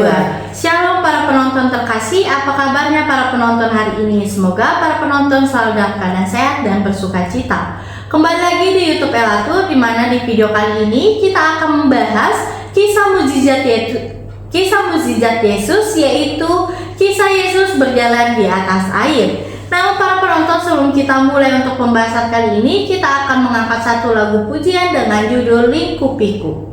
kedua. Shalom para penonton terkasih, apa kabarnya para penonton hari ini? Semoga para penonton selalu dalam keadaan sehat dan bersuka cita. Kembali lagi di YouTube Elatur, di mana di video kali ini kita akan membahas kisah mukjizat Yesus, yaitu kisah Yesus berjalan di atas air. Namun para penonton, sebelum kita mulai untuk pembahasan kali ini, kita akan mengangkat satu lagu pujian dengan judul Lingkupiku.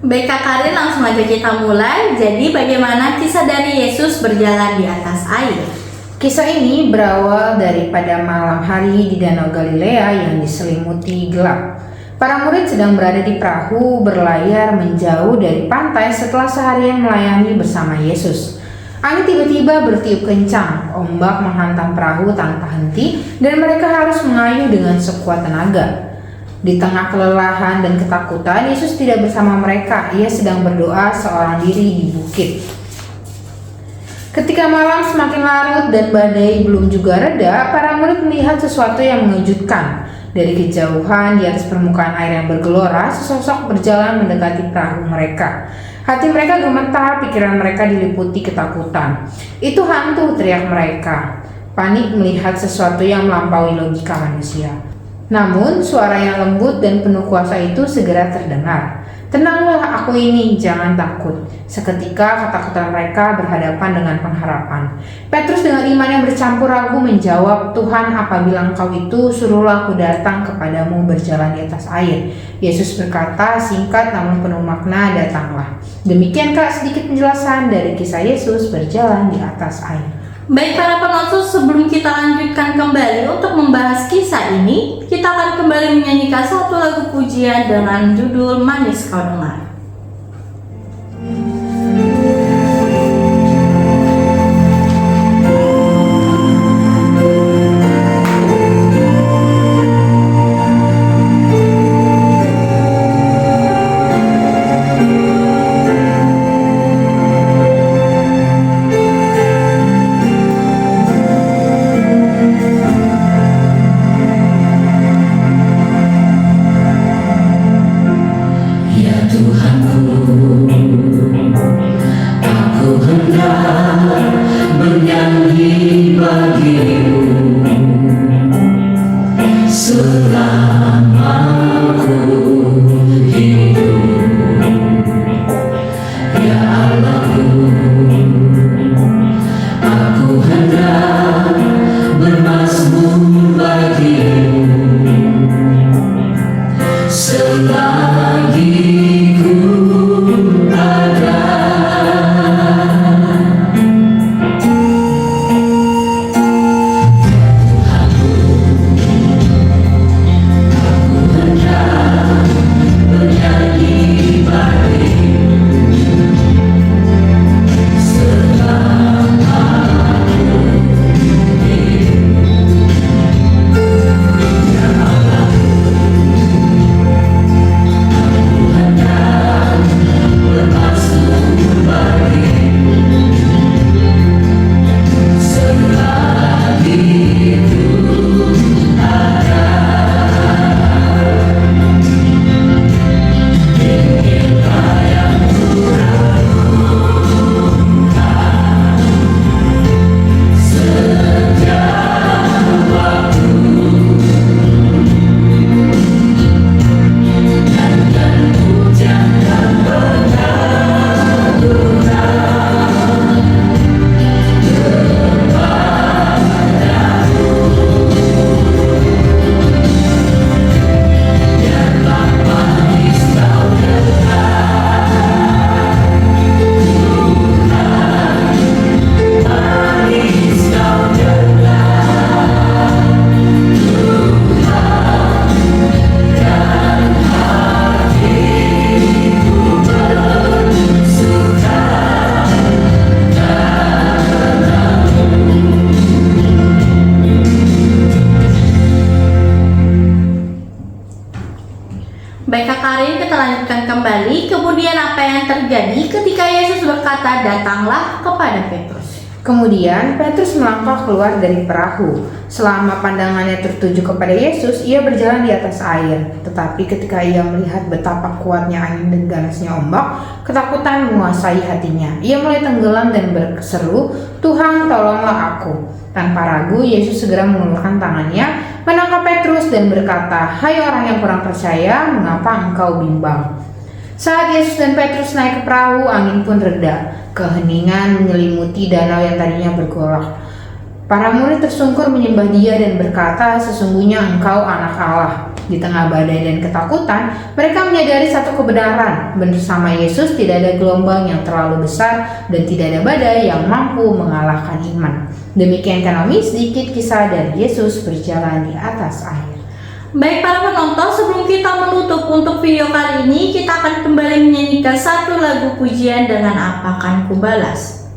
Baik Kak Karin, langsung aja kita mulai. Jadi bagaimana kisah dari Yesus berjalan di atas air? Kisah ini berawal daripada malam hari di Danau Galilea yang diselimuti gelap. Para murid sedang berada di perahu berlayar menjauh dari pantai setelah seharian melayani bersama Yesus. Angin tiba-tiba bertiup kencang, ombak menghantam perahu tanpa henti dan mereka harus mengayuh dengan sekuat tenaga. Di tengah kelelahan dan ketakutan, Yesus tidak bersama mereka. Ia sedang berdoa seorang diri di bukit. Ketika malam semakin larut dan badai belum juga reda, para murid melihat sesuatu yang mengejutkan. Dari kejauhan, di atas permukaan air yang bergelora, sesosok berjalan mendekati perahu mereka. Hati mereka gemetar, pikiran mereka diliputi ketakutan. "Itu hantu!" teriak mereka. Panik melihat sesuatu yang melampaui logika manusia. Namun, suara yang lembut dan penuh kuasa itu segera terdengar. "Tenanglah, aku ini, jangan takut." Seketika ketakutan mereka berhadapan dengan pengharapan. Petrus dengan iman yang bercampur ragu menjawab, "Tuhan, apabila Engkau itu, suruhlah aku datang kepadamu berjalan di atas air." Yesus berkata, singkat namun penuh makna, "Datanglah." Demikian Kak sedikit penjelasan dari kisah Yesus berjalan di atas air. Baik para penonton, sebelum kita lanjutkan kembali untuk membahas kisah ini, kita akan kembali menyanyikan satu lagu pujian dengan judul Manis Kau Dengar. Tuhan Baik Kak Karin, kita lanjutkan kembali. Kemudian apa yang terjadi ketika Yesus berkata, "Datanglah," kepada Petrus? Kemudian Petrus melangkah keluar dari perahu. Selama pandangannya tertuju kepada Yesus, ia berjalan di atas air. Tetapi ketika ia melihat betapa kuatnya angin dan ganasnya ombak, ketakutan menguasai hatinya. Ia mulai tenggelam dan berseru, "Tuhan, tolonglah aku." Tanpa ragu, Yesus segera mengulurkan tangannya, menangkap Petrus dan berkata, "Hai orang yang kurang percaya, mengapa engkau bimbang?" Saat Yesus dan Petrus naik ke perahu, angin pun reda. Keheningan menyelimuti danau yang tadinya bergolak. Para murid tersungkur menyembah Dia dan berkata, "Sesungguhnya Engkau Anak Allah." Di tengah badai dan ketakutan, mereka menyadari satu kebenaran. Bersama Yesus tidak ada gelombang yang terlalu besar dan tidak ada badai yang mampu mengalahkan iman. Demikian kami sedikit kisah dari Yesus berjalan di atas air. Baik para penonton, sebelum kita menutup untuk video kali ini, kita akan kembali menyanyikan satu lagu pujian dengan "Apakan Kubalas".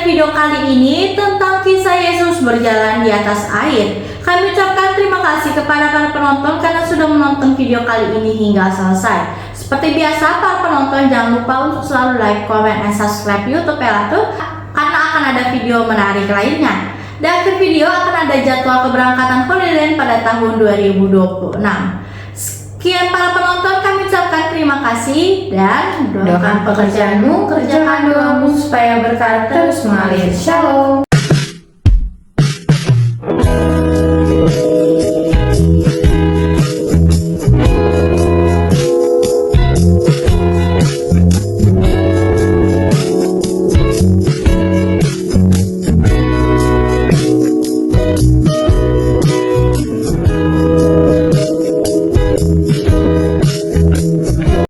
Video kali ini tentang kisah Yesus berjalan di atas air. Kami ucapkan terima kasih kepada para penonton karena sudah menonton video kali ini hingga selesai. Seperti biasa, para penonton jangan lupa untuk selalu like, comment, dan subscribe YouTube Elatu karena akan ada video menarik lainnya. Di akhir video akan ada jadwal keberangkatan Holy Land pada tahun 2026. Sekian para penonton, kami ucapkan terima kasih dan doakan pekerjaanmu, kerjakan doamu supaya berkah terus mengalir. Shalom.